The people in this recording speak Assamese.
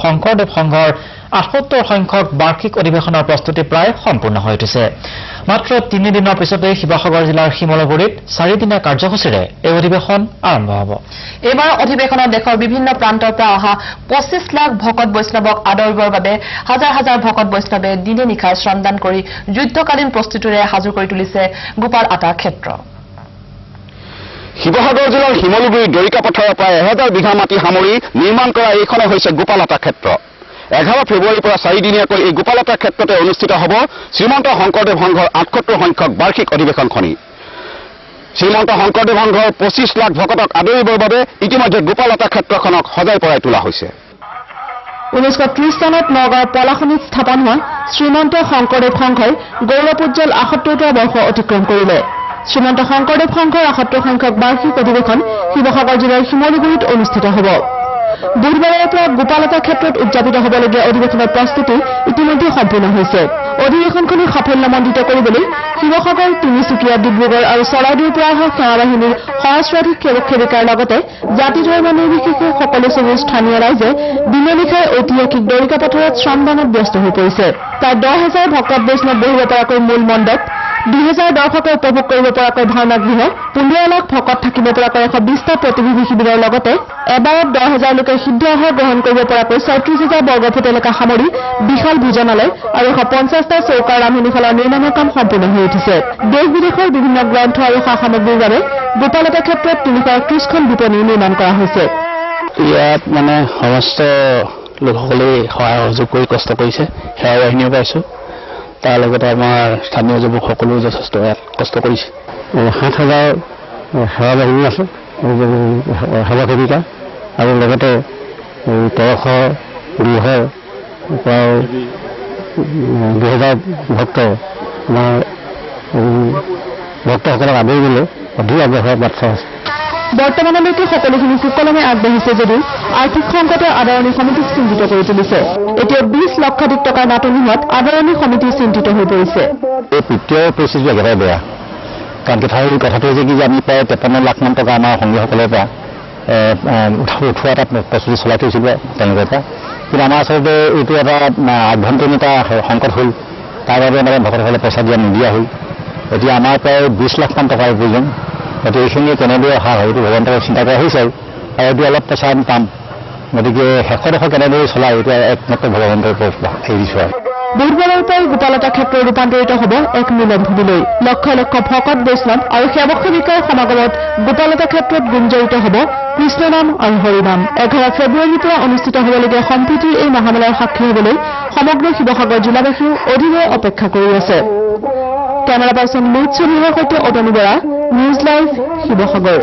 শংকৰদেৱ সংঘৰ ৭৮ সংখ্যক বাৰ্ষিক অধিৱেশনৰ প্ৰস্তুতি প্ৰায় সম্পূৰ্ণ হৈ উঠিছে মাত্ৰ ৩ দিনৰ পিছতে শিৱসাগৰ জিলাৰ শিমলুগুৰিত 4 দিনীয়া কাৰ্যসূচীৰে এই অধিৱেশন আৰম্ভ হ'ব এবাৰ অধিৱেশনত দেশৰ বিভিন্ন প্ৰান্তৰ পৰা অহা 25 লাখ ভকত বৈষ্ণৱক আদৰিবৰ বাবে হাজাৰ হাজাৰ ভকত বৈষ্ণৱে দিনে নিশাই শ্ৰমদান কৰি যুদ্ধকালীন প্ৰস্তুতিৰে সাজু কৰি তুলিছে গোপাল আটা ক্ষেত্ৰ শিৱসাগৰ জিলাৰ শিমলুগুৰি দৰিকা পথাৰৰ প্ৰায় 1000 বিঘা মাটি সামৰি নিৰ্মাণ কৰা এইখনে হৈছে গোপাল আটা ক্ষেত্ৰ 11 ফেব্ৰুৱাৰীৰ পৰা 4 দিনীয়াকৈ এই গোপাল আটা ক্ষেত্ৰতে অনুষ্ঠিত হ'ব শ্ৰীমন্ত শংকৰদেৱ সংঘৰ ৭৮ সংখ্যক বাৰ্ষিক অধিৱেশনখনি শ্ৰীমন্ত শংকৰদেৱ সংঘৰ 25 লাখ ভকতক আদৰিবৰ বাবে ইতিমধ্যে গোপাল আটা ক্ষেত্ৰখনক সজাই পৰাই তোলা হৈছে 1930 চনত নগাঁৱৰ পলাশনীত স্থাপন হোৱা শ্ৰীমন্ত শংকৰদেৱ সংঘই গৌৰৱোজ্জ্বল ৭৮টা বৰ্ষ অতিক্ৰম কৰিলে শ্ৰীমন্ত শংকৰদেৱ সংঘৰ ৭৮ সংখ্যক বাৰ্ষিক অধিৱেশন শিৱসাগৰ জিলাৰ শিমলুগুৰিত অনুষ্ঠিত হ'ব বুধবাৰৰ পৰা গোপাল আটা ক্ষেত্ৰত উদযাপিত হ'বলগীয়া অধিৱেশনৰ প্ৰস্তুতি ইতিমধ্যে সম্পূৰ্ণ হৈছে অধিৱেশনখনক সাফল্যমণ্ডিত কৰিবলৈ শিৱসাগৰ তিনিচুকীয়া ডিব্ৰুগড় আৰু চৰাইদেউৰ পৰা অহা সেনাবাহিনীৰ সহস্ৰাধিক সেৱক সেৱিকাৰ লগতে জাতি ধৰ্ম নিৰ্বিশেষে সকলো শ্ৰেণীৰ স্থানীয় ৰাইজে দিনে নিশাই ঐতিহাসিক দৰিকা পথাৰত শ্ৰমদানত ব্যস্ত হৈ পৰিছে প্ৰায় 10,000 ভকত বৈষ্ণৱ বহিব পৰাকৈ মূল মণ্ডপ 2000 দৰ্শকে উপভোগ কৰিব পৰাকৈ ভাওনা গৃহ 15 লাখ ভকত থাকিব পৰাকৈ 120টা প্ৰতিনিধি শিবিৰৰ লগতে এবাৰত 10,000 লোকে সিদ্ধ আহাৰ গ্ৰহণ কৰিব পৰাকৈ 36,000 বৰ্গফুট এলেকা সামৰি বিশাল ভোজনালয় আৰু 150টা চৌকাৰ ৰান্ধনীশালৰ নিৰ্মাণৰ কাম সম্পূৰ্ণ হৈ উঠিছে দেশ বিদেশৰ বিভিন্ন গ্ৰন্থ আৰু সা সামগ্ৰীৰ বাবে গোপাল আটা ক্ষেত্ৰত 331খন বিপণী নিৰ্মাণ কৰা হৈছে ইয়াত মানে সমস্ত লোকসকলে সহায় সহযোগ কৰি কষ্ট কৰিছে সেৱা বাহিনীও পাইছো তাৰ লগতে আমাৰ স্থানীয় যুৱকসকলেও যথেষ্ট কষ্ট কৰিছে 7,000 সেৱা বাহিনী আছে সেৱা সেৱিকা আৰু লগতে 1300 গৃহ প্ৰায় 2000 ভক্ত আমাৰ ভক্তসকলক আদৰিবলৈ অধিক আগ্ৰহেৰে বাট চাই আছে বৰ্তমানলৈকে সকলোখিনি সুকলমে আগবাঢ়িছে যদিও আৰ্থিক সংকটে আদৰণি সমিতিক চিন্তিত কৰি তুলিছে এতিয়া 20 লক্ষাধিক টকাৰ নাটনি হোৱাত আদৰণি সমিতি চিন্তিত হৈ পৰিছে এই তৃতীয় পৰিস্থিতি একেবাৰে বেয়া কাৰণ কথাটো হৈছে কি যে আমি প্ৰায় 53 লাখ মান টকা আমাৰ সংগীসকলৰ পৰা উঠোৱা এটা প্ৰস্তুতি চলাই থৈছিল তেওঁলোকৰ পৰা কিন্তু আমাৰ আচলতে এইটো এটা আভ্যন্তৰীণ এটা সংকট হ'ল তাৰ বাবে মানে ভকতসকলে পইচা নিদিয়া হ'ল এতিয়া আমাৰ প্ৰায় 20 লাখ মান টকাৰ প্ৰয়োজন গতিকে এইখিনি কেনেদৰে অহা হয় এইটো ভগৱন্তই চিন্তা কৰা হৈছে আৰু এইটো অলপ পইচা আমি পাম গতিকে শেষৰ কেনেদৰে চলাই এইটো একমাত্ৰ ভগৱন্তৰ ওপৰত এৰিছো আৰু বুধবাৰৰ পৰাই গোপাল আটা ক্ষেত্ৰ ৰূপান্তৰিত হ'ব এক মিলনভূমিলৈ লক্ষ লক্ষ ভকত বৈষ্ণৱ আৰু সেৱক সেৱিকাৰ সমাগমত গোপাল আটা ক্ষেত্ৰত গুঞ্জৰিত হ'ব কৃষ্ণনাম আৰু হৰিনাম 11 ফেব্ৰুৱাৰীৰ পৰা অনুষ্ঠিত হ'বলগীয়া সম্প্ৰীতিৰ এই মহামেলাৰ সাক্ষী হ'বলৈ সমগ্ৰ শিৱসাগৰ জিলাবাসীও অধীৰে অপেক্ষা কৰি আছে কেমেৰা পাৰ্চন লোহিত চলিহাৰ সৈতে অতনু বৰা নিউজ লাইভ শিৱসাগৰ